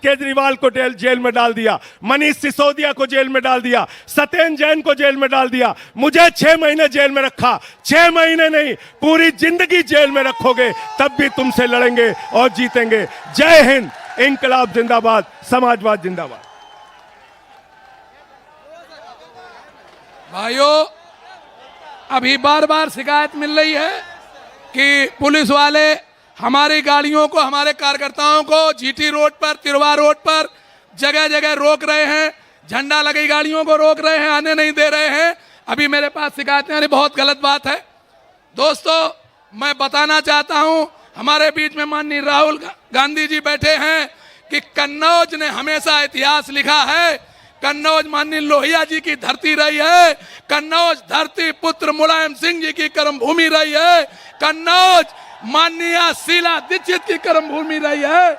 केजरीवाल को जेल में डाल दिया, मनीष सिसोदिया को जेल में डाल दिया, सत्येंद्र जैन को जेल में डाल दिया, मुझे 6 महीने जेल में रखा। 6 महीने नहीं, पूरी जिंदगी जेल में रखोगे तब भी तुमसे लड़ेंगे और जीतेंगे। जय हिंद, इंकलाब जिंदाबाद, समाजवाद जिंदाबाद। भाइयों, अभी बार बार शिकायत मिल रही है कि पुलिस वाले हमारी गाड़ियों को, हमारे कार्यकर्ताओं को जीटी रोड पर, तिरवा रोड पर जगह जगह रोक रहे हैं, झंडा लगी गाड़ियों को रोक रहे हैं, आने नहीं दे रहे हैं। अभी मेरे पास शिकायतें आ रही, बहुत गलत बात है। दोस्तों, मैं बताना चाहता हूं, हमारे बीच में माननीय राहुल गांधी जी बैठे हैं कि कन्नौज ने हमेशा इतिहास लिखा है। कन्नौज माननीय लोहिया जी की धरती रही है। कन्नौज धरती पुत्र मुलायम सिंह जी की कर्म भूमि रही है। कन्नौज माननीय शीला दीक्षित की कर्म भूमि रही है।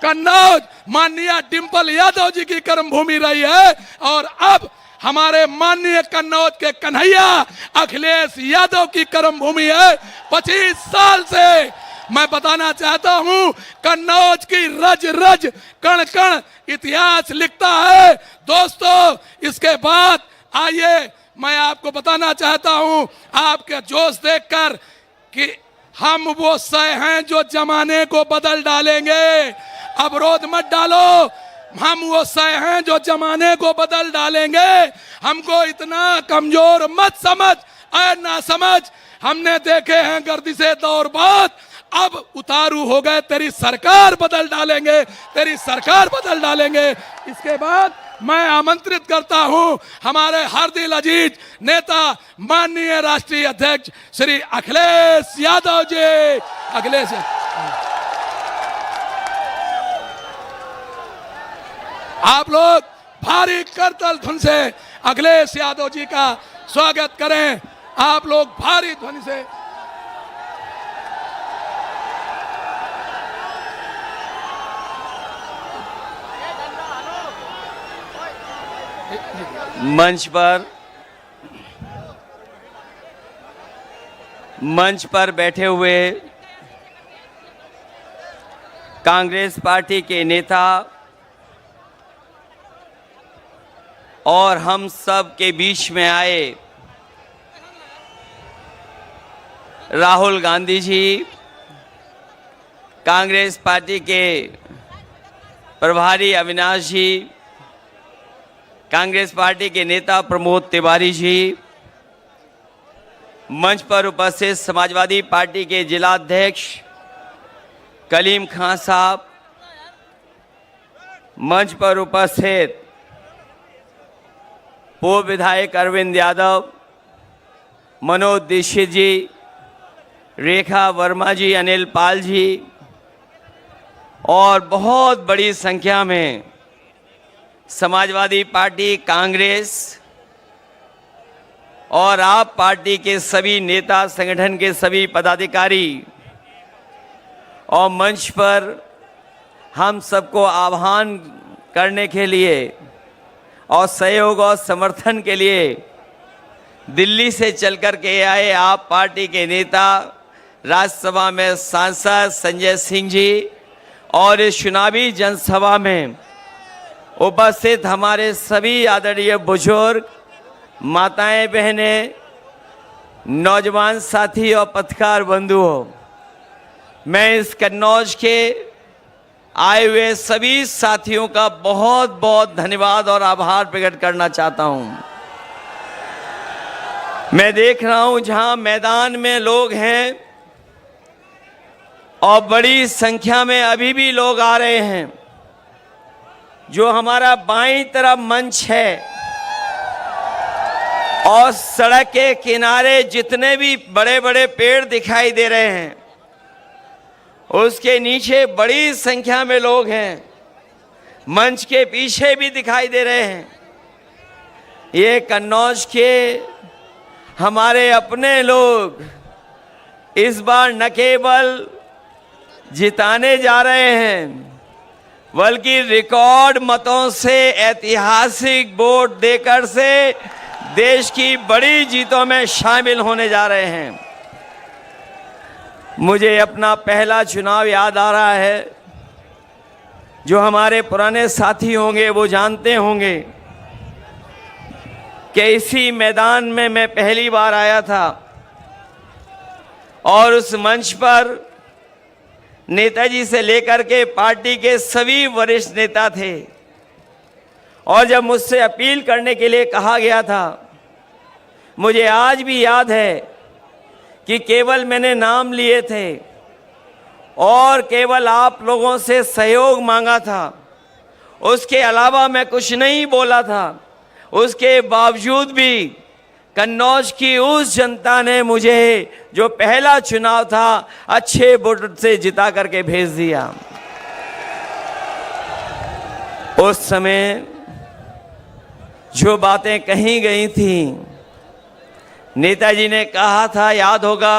कन्नौज माननीय डिंपल यादव जी की कर्म भूमि रही है। और अब हमारे माननीय कन्नौज के कन्हैया अखिलेश यादव की कर्म भूमि है। 25 साल से मैं बताना चाहता हूं, कन्नौज की रज रज कण कण इतिहास लिखता है। दोस्तों, इसके बाद आइए मैं आपको बताना चाहता हूं, आपके जोश देखकर, कि हम वो सह हैं जो जमाने को बदल डालेंगे। अवरोध मत डालो, हम वो सह हैं जो जमाने को बदल डालेंगे। हमको इतना कमजोर मत समझ, ना समझ। हमने देखे हैं गर्दिशे दौर बाद, अब उतारू हो गए, तेरी सरकार बदल डालेंगे, तेरी सरकार बदल डालेंगे। इसके बाद मैं आमंत्रित करता हूं हमारे हर दिल अजीज नेता माननीय राष्ट्रीय अध्यक्ष श्री अखिलेश यादव जी। अखिलेश, आप लोग भारी करतल धुन से अखिलेश यादव जी का स्वागत करें। आप लोग भारी ध्वनि से। मंच पर बैठे हुए कांग्रेस पार्टी के नेता और हम सब के बीच में आए राहुल गांधी जी, कांग्रेस पार्टी के प्रभारी अविनाश जी, कांग्रेस पार्टी के नेता प्रमोद तिवारी जी, मंच पर उपस्थित समाजवादी पार्टी के जिला अध्यक्ष कलीम खान साहब, मंच पर उपस्थित पूर्व विधायक अरविंद यादव, मनोज दीक्षित जी, रेखा वर्मा जी, अनिल पाल जी और बहुत बड़ी संख्या में समाजवादी पार्टी, कांग्रेस और आप पार्टी के सभी नेता, संगठन के सभी पदाधिकारी और मंच पर हम सबको आह्वान करने के लिए और सहयोग और समर्थन के लिए दिल्ली से चल कर के आए आप पार्टी के नेता, राज्यसभा में सांसद संजय सिंह जी और इस चुनावी जनसभा में उपस्थित हमारे सभी आदरणीय बुजुर्ग, माताएं, बहनें, नौजवान साथी और पत्रकार बंधुओं, मैं इस कन्नौज के आए हुए सभी साथियों का बहुत बहुत धन्यवाद और आभार प्रकट करना चाहता हूं। मैं देख रहा हूं जहां मैदान में लोग हैं और बड़ी संख्या में अभी भी लोग आ रहे हैं। जो हमारा बाईं तरफ मंच है और सड़क के किनारे जितने भी बड़े बड़े पेड़ दिखाई दे रहे हैं, उसके नीचे बड़ी संख्या में लोग हैं। मंच के पीछे भी दिखाई दे रहे हैं। ये कन्नौज के हमारे अपने लोग इस बार न केवल जिताने जा रहे हैं, बल्कि रिकॉर्ड मतों से, ऐतिहासिक वोट देकर से देश की बड़ी जीतों में शामिल होने जा रहे हैं। मुझे अपना पहला चुनाव याद आ रहा है, जो हमारे पुराने साथी होंगे वो जानते होंगे कि इसी मैदान में मैं पहली बार आया था और उस मंच पर नेताजी से लेकर के पार्टी के सभी वरिष्ठ नेता थे। और जब मुझसे अपील करने के लिए कहा गया था, मुझे आज भी याद है कि केवल मैंने नाम लिए थे और केवल आप लोगों से सहयोग मांगा था, उसके अलावा मैं कुछ नहीं बोला था। उसके बावजूद भी कन्नौज की उस जनता ने मुझे, जो पहला चुनाव था, अच्छे वोट से जिता करके भेज दिया। उस समय जो बातें कही गई थी, नेताजी ने कहा था, याद होगा,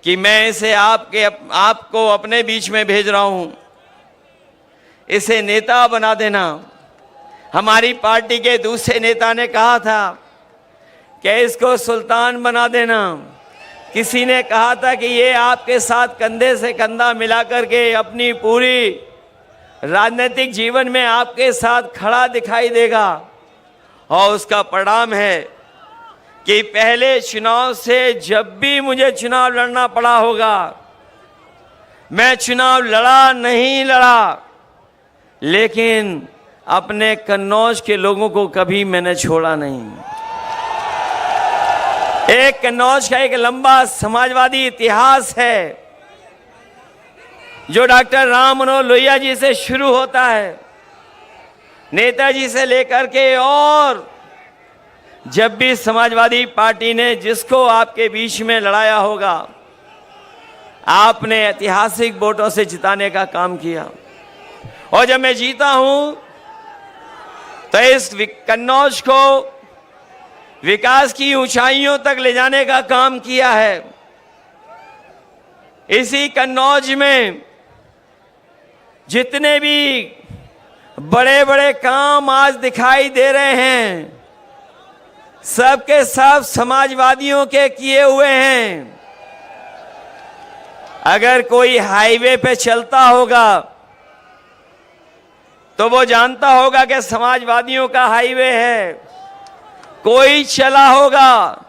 कि मैं इसे आपको अपने बीच में भेज रहा हूं, इसे नेता बना देना। हमारी पार्टी के दूसरे नेता ने कहा था कि इसको सुल्तान बना देना। किसी ने कहा था कि ये आपके साथ कंधे से कंधा मिला करके अपनी पूरी राजनीतिक जीवन में आपके साथ खड़ा दिखाई देगा। और उसका परिणाम है कि पहले चुनाव से जब भी मुझे चुनाव लड़ना पड़ा होगा, मैं चुनाव लड़ा नहीं लड़ा, लेकिन अपने कन्नौज के लोगों को कभी मैंने छोड़ा नहीं। एक कन्नौज का एक लंबा समाजवादी इतिहास है जो डॉक्टर राम मनोहर लोहिया जी से शुरू होता है, नेताजी से लेकर के, और जब भी समाजवादी पार्टी ने जिसको आपके बीच में लड़ाया होगा, आपने ऐतिहासिक वोटों से जिताने का काम किया। और जब मैं जीता हूं तो इस कन्नौज को विकास की ऊंचाइयों तक ले जाने का काम किया है। इसी कन्नौज में जितने भी बड़े बड़े काम आज दिखाई दे रहे हैं, सबके सब समाजवादियों के किए हुए हैं। अगर कोई हाईवे पे चलता होगा तो वो जानता होगा कि समाजवादियों का हाईवे है। कोई चला होगा,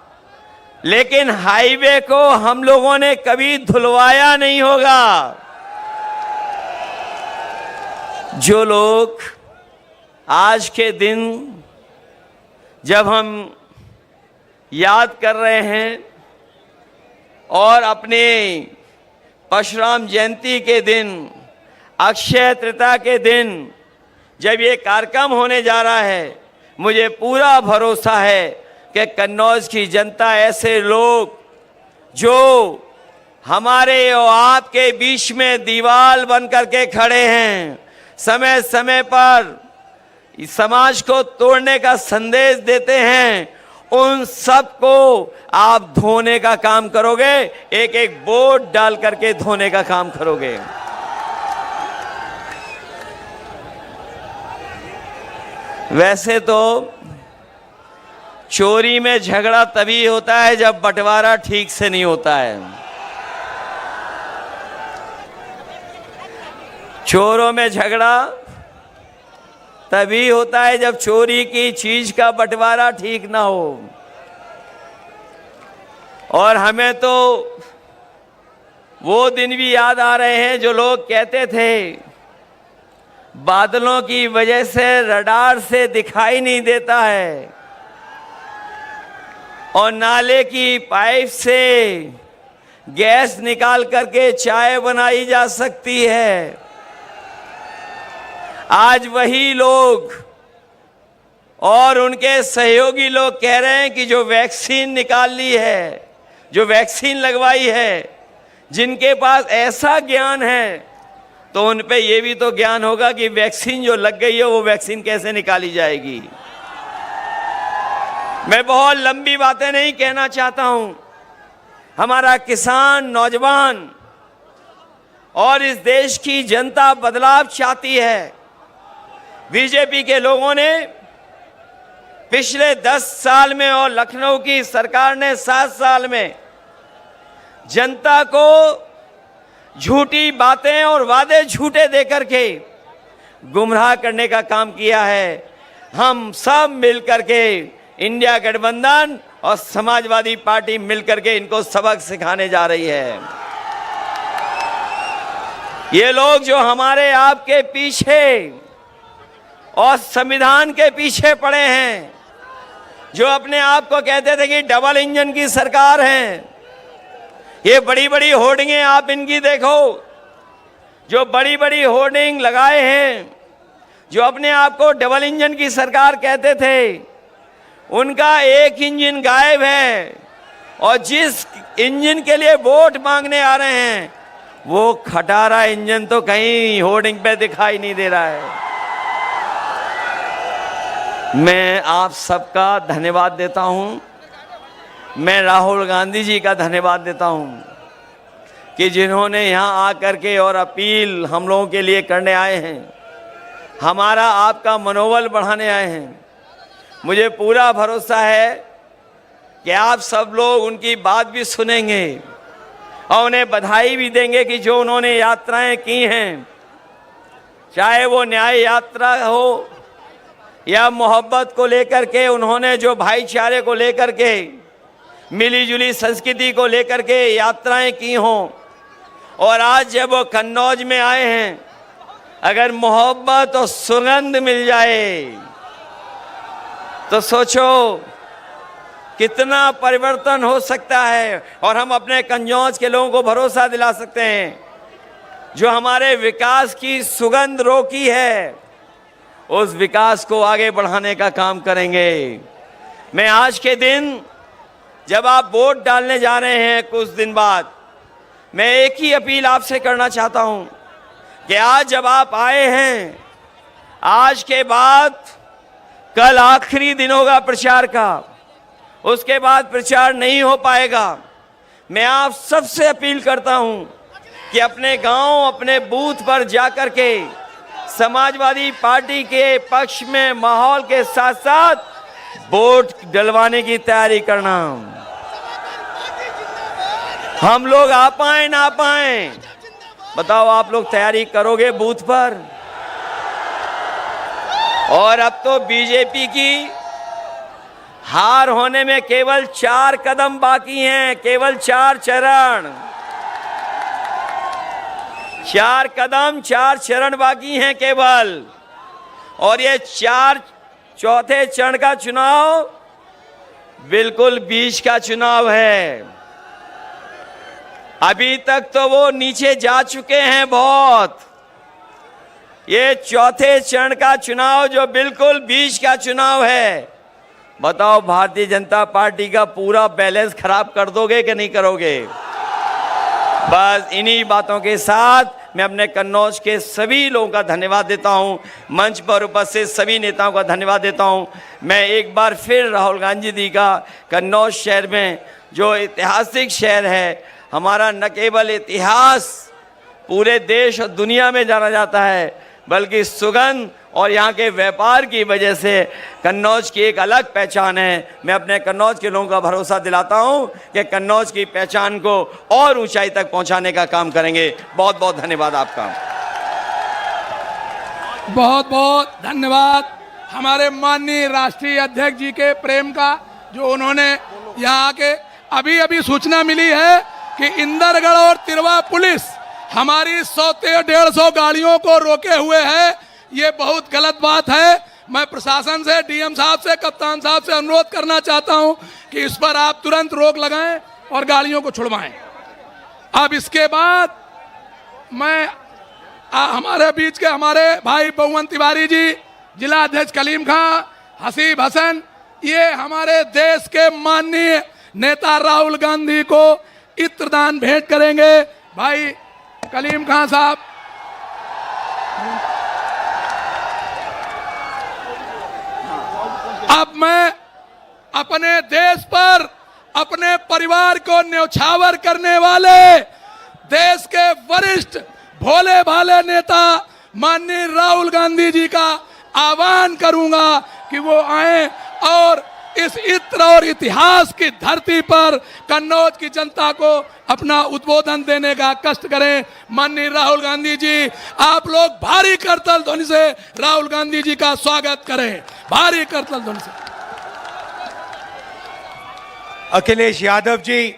लेकिन हाईवे को हम लोगों ने कभी धुलवाया नहीं होगा। जो लोग आज के दिन जब हम याद कर रहे हैं और अपने परशुराम जयंती के दिन, अक्षय तृतीया के दिन जब ये कार्यक्रम होने जा रहा है, मुझे पूरा भरोसा है कि कन्नौज की जनता, ऐसे लोग जो हमारे और आपके बीच में दीवार बन करके खड़े हैं, समय समय पर समाज को तोड़ने का संदेश देते हैं, उन सबको आप धोने का काम करोगे, एक एक वोट डाल करके धोने का काम करोगे। वैसे तो चोरी में झगड़ा तभी होता है जब बंटवारा ठीक से नहीं होता है। चोरों में झगड़ा तभी होता है जब चोरी की चीज का बंटवारा ठीक ना हो। और हमें तो वो दिन भी याद आ रहे हैं जो लोग कहते थे बादलों की वजह से रडार से दिखाई नहीं देता है और नाले की पाइप से गैस निकाल करके चाय बनाई जा सकती है। आज वही लोग और उनके सहयोगी लोग कह रहे हैं कि जो वैक्सीन निकाल ली है, जो वैक्सीन लगवाई है, जिनके पास ऐसा ज्ञान है तो उन पे ये भी तो ज्ञान होगा कि वैक्सीन जो लग गई है वो वैक्सीन कैसे निकाली जाएगी। मैं बहुत लंबी बातें नहीं कहना चाहता हूं। हमारा किसान, नौजवान और इस देश की जनता बदलाव चाहती है। बीजेपी के लोगों ने पिछले 10 साल में और लखनऊ की सरकार ने 7 साल में जनता को झूठी बातें और वादे झूठे देकर के गुमराह करने का काम किया है। हम सब मिलकर के इंडिया गठबंधन और समाजवादी पार्टी मिलकर के इनको सबक सिखाने जा रही है। ये लोग जो हमारे आपके पीछे और संविधान के पीछे पड़े हैं, जो अपने आप को कहते थे कि डबल इंजन की सरकार है, ये बड़ी बड़ी होर्डिंगें आप इनकी देखो, जो बड़ी बड़ी होर्डिंग लगाए हैं, जो अपने आप को डबल इंजन की सरकार कहते थे, उनका एक इंजन गायब है और जिस इंजन के लिए वोट मांगने आ रहे हैं वो खटारा इंजन तो कहीं होर्डिंग पे दिखाई नहीं दे रहा है। मैं आप सबका धन्यवाद देता हूं। मैं राहुल गांधी जी का धन्यवाद देता हूं कि जिन्होंने यहां आकर के और अपील हम लोगों के लिए करने आए हैं, हमारा आपका मनोबल बढ़ाने आए हैं। मुझे पूरा भरोसा है कि आप सब लोग उनकी बात भी सुनेंगे और उन्हें बधाई भी देंगे कि जो उन्होंने यात्राएं की हैं, चाहे वो न्याय यात्रा हो या मोहब्बत को लेकर के, उन्होंने जो भाईचारे को लेकर के, मिलीजुली संस्कृति को लेकर के यात्राएं की हों, और आज जब वो कन्नौज में आए हैं, अगर मोहब्बत और सुगंध मिल जाए तो सोचो कितना परिवर्तन हो सकता है। और हम अपने कन्नौज के लोगों को भरोसा दिला सकते हैं, जो हमारे विकास की सुगंध रोकी है, उस विकास को आगे बढ़ाने का काम करेंगे। मैं आज के दिन जब आप वोट डालने जा रहे हैं कुछ दिन बाद, मैं एक ही अपील आपसे करना चाहता हूं कि आज जब आप आए हैं, आज के बाद कल आखिरी दिन होगा प्रचार का, उसके बाद प्रचार नहीं हो पाएगा। मैं आप सबसे अपील करता हूं कि अपने गांव, अपने बूथ पर जाकर के समाजवादी पार्टी के पक्ष में माहौल के साथ साथ वोट डलवाने की तैयारी करना। हम लोग आ पाए ना पाए, बताओ आप लोग तैयारी करोगे बूथ पर? और अब तो बीजेपी की हार होने में केवल 4 कदम बाकी हैं, केवल 4 चरण, 4 कदम, 4 चरण बाकी हैं केवल। और ये चौथे चरण का चुनाव बिल्कुल बीच का चुनाव है। अभी तक तो वो नीचे जा चुके हैं बहुत। ये चौथे चरण का चुनाव जो बिल्कुल बीच का चुनाव है, बताओ भारतीय जनता पार्टी का पूरा बैलेंस खराब कर दोगे कि नहीं करोगे? बस इन्हीं बातों के साथ मैं अपने कन्नौज के सभी लोगों का धन्यवाद देता हूं, मंच पर उपस्थित सभी नेताओं का धन्यवाद देता हूं। मैं एक बार फिर राहुल गांधी जी का कन्नौज शहर में, जो ऐतिहासिक शहर है, हमारा न केवल इतिहास पूरे देश और दुनिया में जाना जाता है, बल्कि सुगंध और यहाँ के व्यापार की वजह से कन्नौज की एक अलग पहचान है। मैं अपने कन्नौज के लोगों का भरोसा दिलाता हूँ कि कन्नौज की पहचान को और ऊंचाई तक पहुँचाने का काम करेंगे। बहुत बहुत धन्यवाद आपका। बहुत बहुत धन्यवाद हमारे माननीय राष्ट्रीय अध्यक्ष जी के प्रेम का, जो उन्होंने यहाँ आके अभी अभी सूचना मिली है कि इंदरगढ़ और तिरवा पुलिस हमारी 100 से 150 गाड़ियों को रोके हुए है। ये बहुत गलत बात है। मैं प्रशासन से, डीएम साहब से, कप्तान साहब से अनुरोध करना चाहता हूं कि इस पर आप तुरंत रोक लगाएं और गाड़ियों को छुड़वाएं। अब इसके बाद मैं हमारे बीच के हमारे भाई बहुवन तिवारी जी, जिला अध्यक्ष कलीम खां, हसीब हसन, ये हमारे देश के माननीय नेता राहुल गांधी को इत्रदान भेंट करेंगे। भाई कलीम खां साहब, अब मैं अपने देश पर अपने परिवार को न्यौछावर करने वाले देश के वरिष्ठ भोले भाले नेता माननीय राहुल गांधी जी का आह्वान करूंगा कि वो आए और इस इत्र और इतिहास की धरती पर कन्नौज की जनता को अपना उद्बोधन देने का कष्ट करें। माननीय राहुल गांधी जी, आप लोग भारी करतल ध्वनि से राहुल गांधी जी का स्वागत करें, भारी करतल ध्वनि से। अखिलेश यादव जी,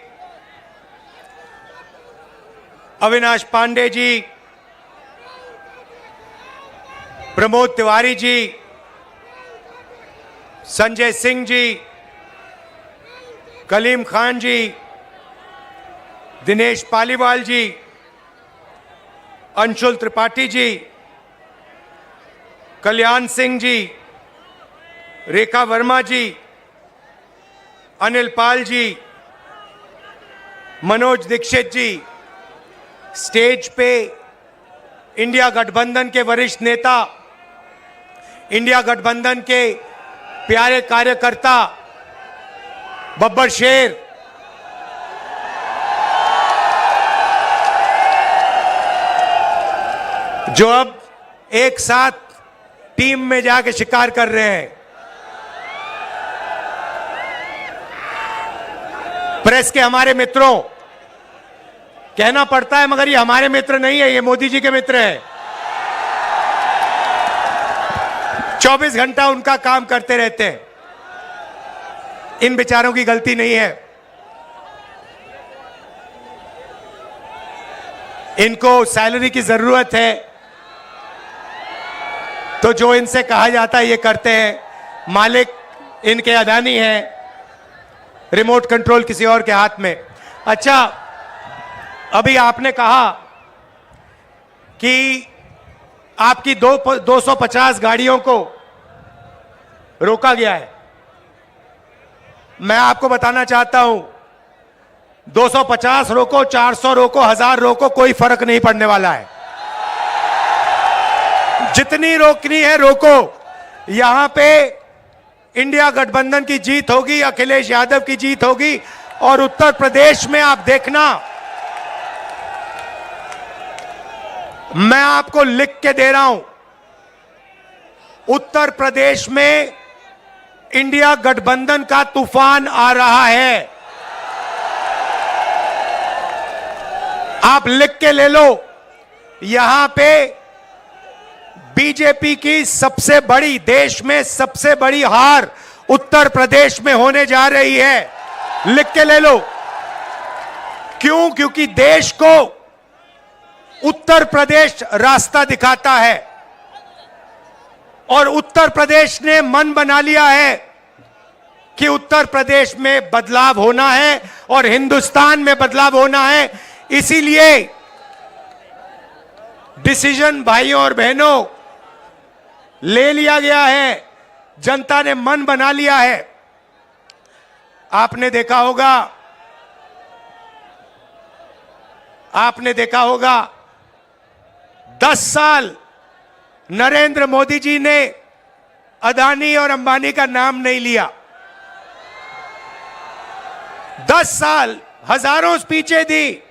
अविनाश पांडे जी, प्रमोद तिवारी जी, संजय सिंह जी, कलीम खान जी, दिनेश पालीवाल जी, अंशुल त्रिपाठी जी, कल्याण सिंह जी, रेखा वर्मा जी, अनिल पाल जी, मनोज दीक्षित जी, स्टेज पे इंडिया गठबंधन के वरिष्ठ नेता, इंडिया गठबंधन के प्यारे कार्यकर्ता बब्बर शेर, जो अब एक साथ टीम में जाके शिकार कर रहे हैं, प्रेस के हमारे मित्रों, कहना पड़ता है मगर ये हमारे मित्र नहीं है, ये मोदी जी के मित्र हैं। 24 घंटा उनका काम करते रहते हैं, इन बेचारों की गलती नहीं है। इनको सैलरी की जरूरत है तो जो इनसे कहा जाता है ये करते हैं। मालिक इनके अदानी हैं, रिमोट कंट्रोल किसी और के हाथ में। अच्छा, अभी आपने कहा कि आपकी 250 गाड़ियों को रोका गया है। मैं आपको बताना चाहता हूं, 250 रोको, 400 रोको, 1000 रोको, कोई फर्क नहीं पड़ने वाला है। जितनी रोकनी है रोको। यहां पे इंडिया गठबंधन की जीत होगी, अखिलेश यादव की जीत होगी। और उत्तर प्रदेश में आप देखना, मैं आपको लिख के दे रहा हूं, उत्तर प्रदेश में इंडिया गठबंधन का तूफान आ रहा है। आप लिख के ले लो। यहां पे बीजेपी की सबसे बड़ी, देश में सबसे बड़ी हार उत्तर प्रदेश में होने जा रही है। लिख के ले लो। क्यों? क्योंकि देश को उत्तर प्रदेश रास्ता दिखाता है और उत्तर प्रदेश ने मन बना लिया है कि उत्तर प्रदेश में बदलाव होना है और हिंदुस्तान में बदलाव होना है। इसीलिए डिसीजन भाइयों और बहनों ले लिया गया है, जनता ने मन बना लिया है। आपने देखा होगा 10 साल नरेंद्र मोदी जी ने अदानी और अंबानी का नाम नहीं लिया। 10 साल हजारों स्पीचें दी,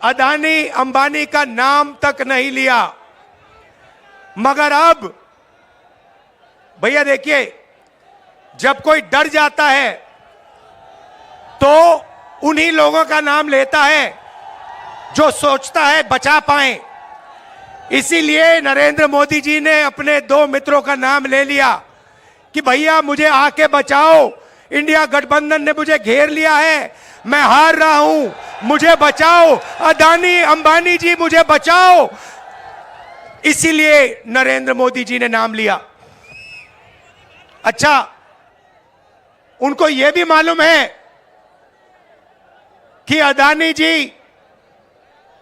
अदानी अंबानी का नाम तक नहीं लिया। मगर अब भैया देखिए, जब कोई डर जाता है तो उन्हीं लोगों का नाम लेता है जो सोचता है बचा पाए। इसीलिए नरेंद्र मोदी जी ने अपने 2 मित्रों का नाम ले लिया कि भैया मुझे आके बचाओ, इंडिया गठबंधन ने मुझे घेर लिया है, मैं हार रहा हूं, मुझे बचाओ, अदानी अंबानी जी मुझे बचाओ। इसीलिए नरेंद्र मोदी जी ने नाम लिया। अच्छा, उनको यह भी मालूम है कि अदानी जी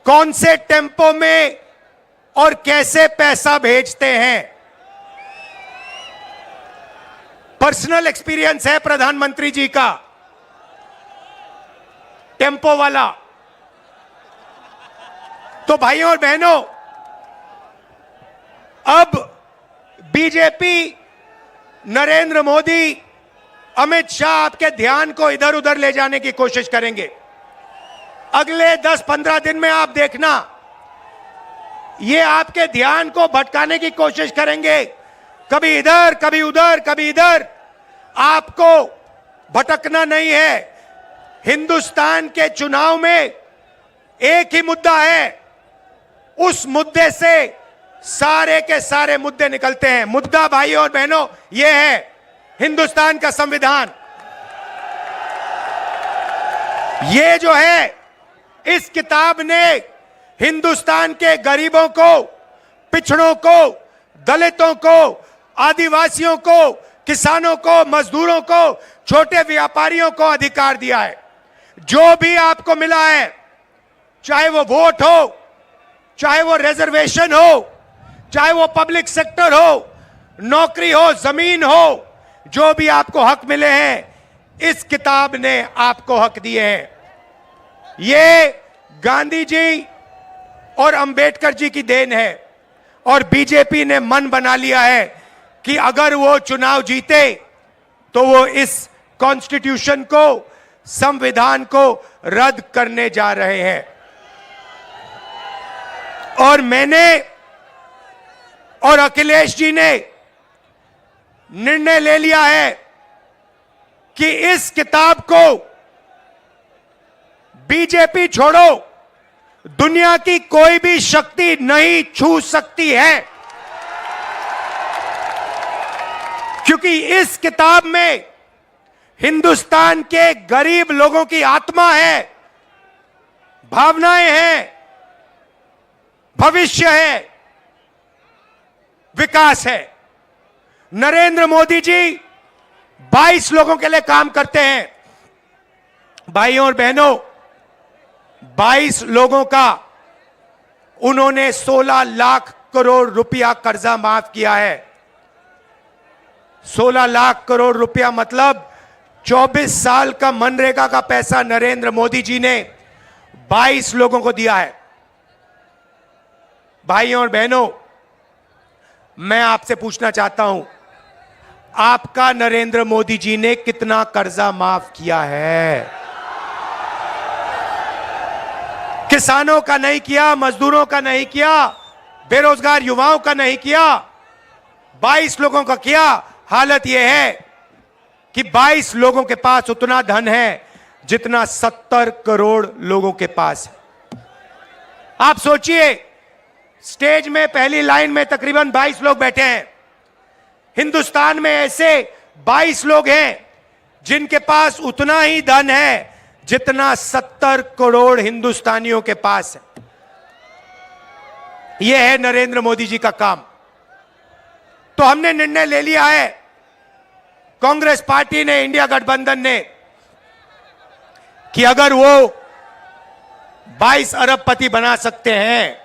कौन से टेम्पो में और कैसे पैसा भेजते हैं। पर्सनल एक्सपीरियंस है प्रधानमंत्री जी का, टेम्पो वाला। तो भाइयों और बहनों, अब बीजेपी, नरेंद्र मोदी, अमित शाह आपके ध्यान को इधर उधर ले जाने की कोशिश करेंगे। अगले 10-15 दिन में आप देखना, ये आपके ध्यान को भटकाने की कोशिश करेंगे, कभी इधर, कभी उधर, कभी इधर। आपको भटकना नहीं है। हिंदुस्तान के चुनाव में एक ही मुद्दा है, उस मुद्दे से सारे के सारे मुद्दे निकलते हैं। मुद्दा भाइयों और बहनों यह है हिंदुस्तान का संविधान। ये जो है, इस किताब ने हिंदुस्तान के गरीबों को, पिछड़ों को, दलितों को, आदिवासियों को, किसानों को, मजदूरों को, छोटे व्यापारियों को अधिकार दिया है। जो भी आपको मिला है, चाहे वो वोट हो, चाहे वो रिजर्वेशन हो, चाहे वो पब्लिक सेक्टर हो, नौकरी हो, जमीन हो, जो भी आपको हक मिले हैं, इस किताब ने आपको हक दिए हैं। ये गांधी जी और अंबेडकर जी की देन है और बीजेपी ने मन बना लिया है कि अगर वो चुनाव जीते तो वो इस कॉन्स्टिट्यूशन को, संविधान को रद्द करने जा रहे हैं। और मैंने और अखिलेश जी ने निर्णय ले लिया है कि इस किताब को बीजेपी छोड़ो, दुनिया की कोई भी शक्ति नहीं छू सकती है, क्योंकि इस किताब में हिंदुस्तान के गरीब लोगों की आत्मा है, भावनाएं हैं, भविष्य है, विकास है। नरेंद्र मोदी जी 22 लोगों के लिए काम करते हैं। भाइयों और बहनों, 22 लोगों का उन्होंने 16 लाख करोड़ रुपया कर्जा माफ किया है। 16 लाख करोड़ रुपया मतलब 24 साल का मनरेगा का पैसा नरेंद्र मोदी जी ने 22 लोगों को दिया है। भाइयों और बहनों, मैं आपसे पूछना चाहता हूं, आपका नरेंद्र मोदी जी ने कितना कर्जा माफ किया है? किसानों का नहीं किया, मजदूरों का नहीं किया, बेरोजगार युवाओं का नहीं किया, 22 लोगों का किया। हालत यह है कि 22 लोगों के पास उतना धन है जितना 70 करोड़ लोगों के पास है। आप सोचिए, स्टेज में पहली लाइन में तकरीबन 22 लोग बैठे हैं। हिंदुस्तान में ऐसे 22 लोग हैं जिनके पास उतना ही धन है जितना 70 करोड़ हिंदुस्तानियों के पास है। यह है नरेंद्र मोदी जी का काम। तो हमने निर्णय ले लिया है, कांग्रेस पार्टी ने, इंडिया गठबंधन ने, कि अगर वो 22 अरबपति बना सकते हैं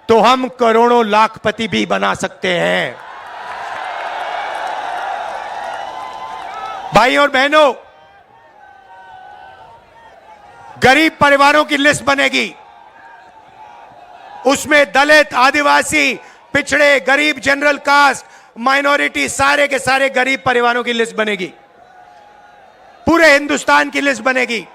तो हम करोड़ों लाखपति भी बना सकते हैं। भाइयों और बहनों, गरीब परिवारों की लिस्ट बनेगी। उसमें दलित, आदिवासी, पिछड़े, गरीब, जनरल कास्ट, माइनॉरिटी, सारे के सारे गरीब परिवारों की लिस्ट बनेगी। पूरे हिंदुस्तान की लिस्ट बनेगी।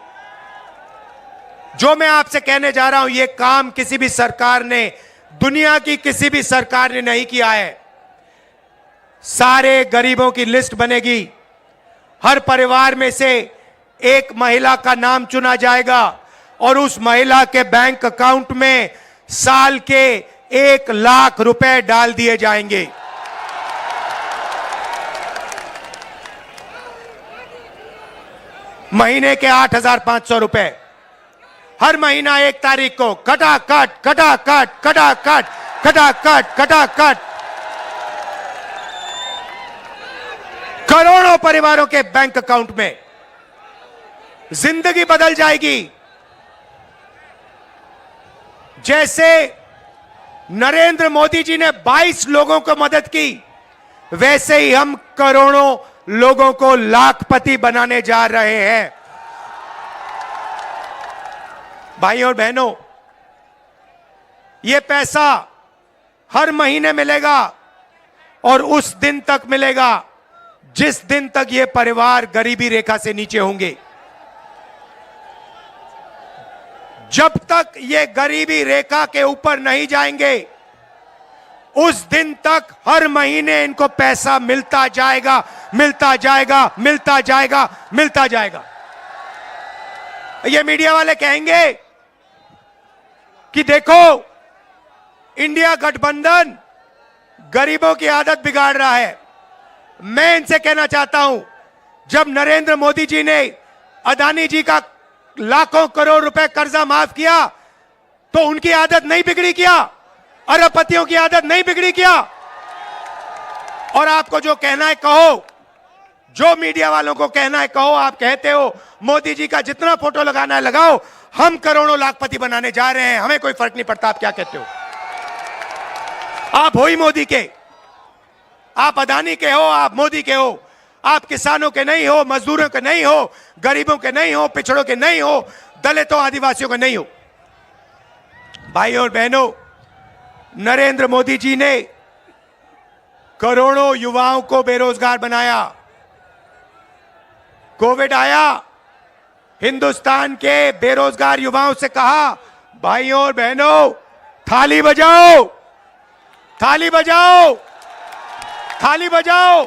जो मैं आपसे कहने जा रहा हूं, यह काम किसी भी सरकार ने, दुनिया की किसी भी सरकार ने नहीं किया है। सारे गरीबों की लिस्ट बनेगी। हर परिवार में से एक महिला का नाम चुना जाएगा और उस महिला के बैंक अकाउंट में साल के 1 लाख रुपए डाल दिए जाएंगे। महीने के 8,500 रुपए हर महीना 1 तारीख को खटाखट खटाखट खटाखट खटाखट खटाखट करोड़ों परिवारों के बैंक अकाउंट में। जिंदगी बदल जाएगी। जैसे नरेंद्र मोदी जी ने 22 लोगों को मदद की, वैसे ही हम करोड़ों लोगों को लाखपति बनाने जा रहे हैं। भाइयों और बहनों, यह पैसा हर महीने मिलेगा और उस दिन तक मिलेगा जिस दिन तक ये परिवार गरीबी रेखा से नीचे होंगे। जब तक ये गरीबी रेखा के ऊपर नहीं जाएंगे, उस दिन तक हर महीने इनको पैसा मिलता जाएगा, मिलता जाएगा, मिलता जाएगा, मिलता जाएगा। ये मीडिया वाले कहेंगे कि देखो इंडिया गठबंधन गरीबों की आदत बिगाड़ रहा है। मैं इनसे कहना चाहता हूं, जब नरेंद्र मोदी जी ने अदानी जी का लाखों करोड़ रुपए कर्जा माफ किया तो उनकी आदत नहीं बिगड़ी क्या? अरबपतियों की आदत नहीं बिगड़ी क्या? और आपको जो कहना है कहो, जो मीडिया वालों को कहना है कहो। आप कहते हो मोदी जी का जितना फोटो लगाना है लगाओ, हम करोड़ों लाखपति बनाने जा रहे हैं, हमें कोई फर्क नहीं पड़ता। आप क्या कहते हो? आप हो ही मोदी के, आप अदानी के हो, आप मोदी के हो। आप किसानों के नहीं हो, मजदूरों के नहीं हो, गरीबों के नहीं हो, पिछड़ों के नहीं हो, दलितों आदिवासियों के नहीं हो। भाई और बहनों, नरेंद्र मोदी जी ने करोड़ों युवाओं को बेरोजगार बनाया। कोविड आया, हिंदुस्तान के बेरोजगार युवाओं से कहा, भाइयों और बहनों थाली बजाओ, थाली बजाओ, थाली बजाओ।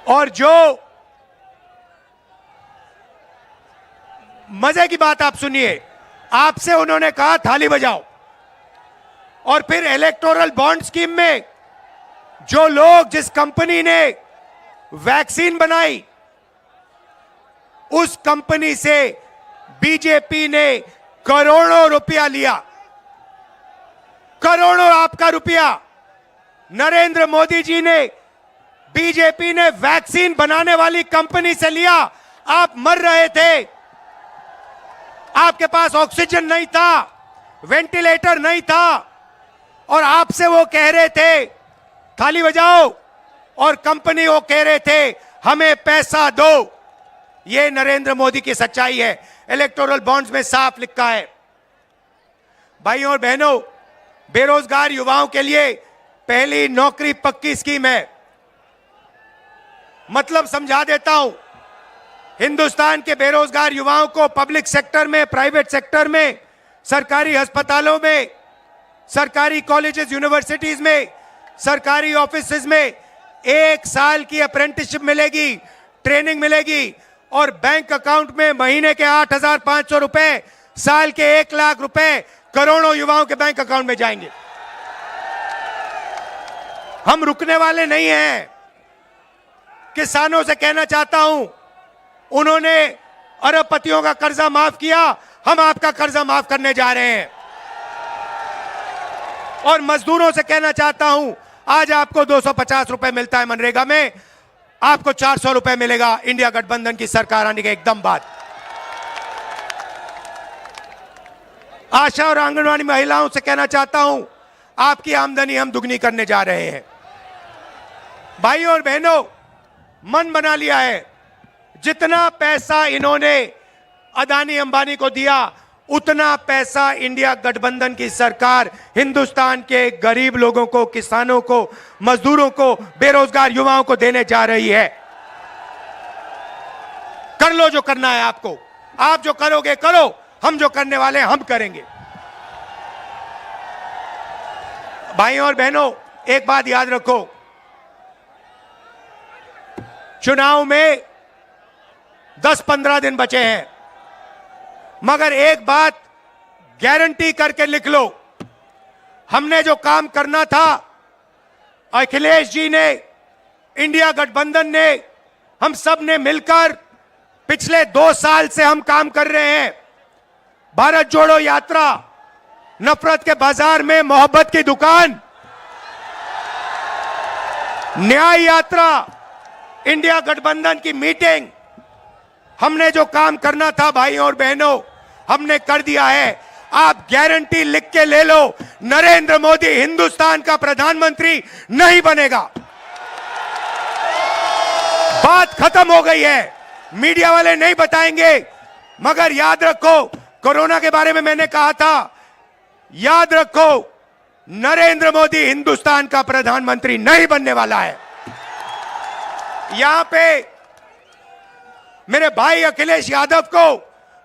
और जो मजे की बात आप सुनिए, आपसे उन्होंने कहा थाली बजाओ, और फिर इलेक्टोरल बॉन्ड स्कीम में जो लोग, जिस कंपनी ने वैक्सीन बनाई, उस कंपनी से बीजेपी ने करोड़ों रुपया लिया। करोड़ों आपका रुपया नरेंद्र मोदी जी ने, बीजेपी ने वैक्सीन बनाने वाली कंपनी से लिया। आप मर रहे थे, आपके पास ऑक्सीजन नहीं था, वेंटिलेटर नहीं था, और आपसे वो कह रहे थे थाली बजाओ, और कंपनी वो कह रहे थे हमें पैसा दो। ये नरेंद्र मोदी की सच्चाई है। इलेक्टोरल बॉन्ड्स में साफ लिखा है। भाइयों और बहनों, बेरोजगार युवाओं के लिए पहली नौकरी पक्की स्कीम है। मतलब समझा देता हूं, हिंदुस्तान के बेरोजगार युवाओं को पब्लिक सेक्टर में, प्राइवेट सेक्टर में, सरकारी अस्पतालों में, सरकारी कॉलेजेस, यूनिवर्सिटीज में, सरकारी ऑफिसेज में 1 साल की अप्रेंटिसशिप मिलेगी, ट्रेनिंग मिलेगी, और बैंक अकाउंट में महीने के 8,500 रुपए, साल के 1 लाख रुपए करोड़ों युवाओं के बैंक अकाउंट में जाएंगे। हम रुकने वाले नहीं हैं। किसानों से कहना चाहता हूं, उन्होंने अरबपतियों का कर्जा माफ किया, हम आपका कर्जा माफ करने जा रहे हैं। और मजदूरों से कहना चाहता हूं, आज आपको 250 रुपए मिलता है मनरेगा में, आपको 400 रुपए मिलेगा इंडिया गठबंधन की सरकार आने के एकदम बाद। आशा और आंगनवाड़ी महिलाओं से कहना चाहता हूं, आपकी आमदनी हम दुगनी करने जा रहे हैं। भाइयों और बहनों, मन बना लिया है, जितना पैसा इन्होंने अदानी अंबानी को दिया, उतना पैसा इंडिया गठबंधन की सरकार हिंदुस्तान के गरीब लोगों को, किसानों को, मजदूरों को, बेरोजगार युवाओं को देने जा रही है। कर लो जो करना है आपको, आप जो करोगे करो, हम जो करने वाले हैं हम करेंगे। भाइयों और बहनों, एक बात याद रखो, चुनाव में 10-15 दिन बचे हैं, मगर एक बात गारंटी करके लिख लो, हमने जो काम करना था, अखिलेश जी ने, इंडिया गठबंधन ने, हम सब ने मिलकर पिछले 2 साल से हम काम कर रहे हैं। भारत जोड़ो यात्रा, नफरत के बाजार में मोहब्बत की दुकान, न्याय यात्रा, इंडिया गठबंधन की मीटिंग, हमने जो काम करना था भाइयों और बहनों, हमने कर दिया है। आप गारंटी लिख के ले लो, नरेंद्र मोदी हिंदुस्तान का प्रधानमंत्री नहीं बनेगा। बात खत्म हो गई है, मीडिया वाले नहीं बताएंगे, मगर याद रखो, कोरोना के बारे में मैंने कहा था, याद रखो, नरेंद्र मोदी हिंदुस्तान का प्रधानमंत्री नहीं बनने वाला है। यहां पे मेरे भाई अखिलेश यादव को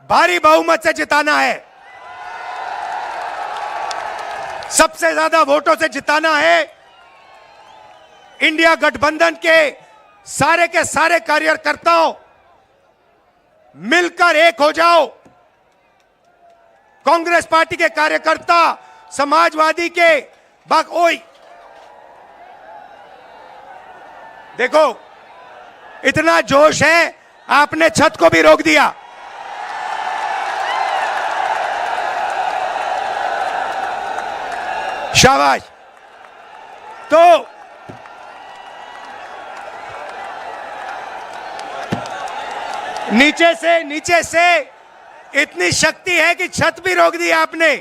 भारी बहुमत से जिताना है। सबसे ज्यादा वोटों से जिताना है। इंडिया गठबंधन के सारे कार्यकर्ताओं मिलकर एक हो जाओ। कांग्रेस पार्टी के कार्यकर्ता, समाजवादी के ओई देखो, इतना जोश है, आपने छत को भी रोक दिया। शाबाश। तो नीचे से इतनी शक्ति है कि छत भी रोक दी आपने।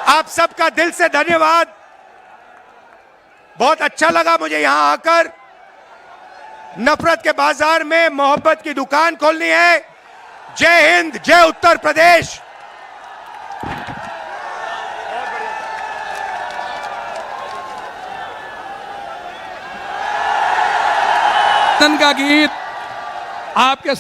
आप सबका दिल से धन्यवाद। बहुत अच्छा लगा मुझे यहां आकर। नफरत के बाजार में मोहब्बत की दुकान खोलनी है। जय हिंद, जय उत्तर प्रदेश। का गीत आपके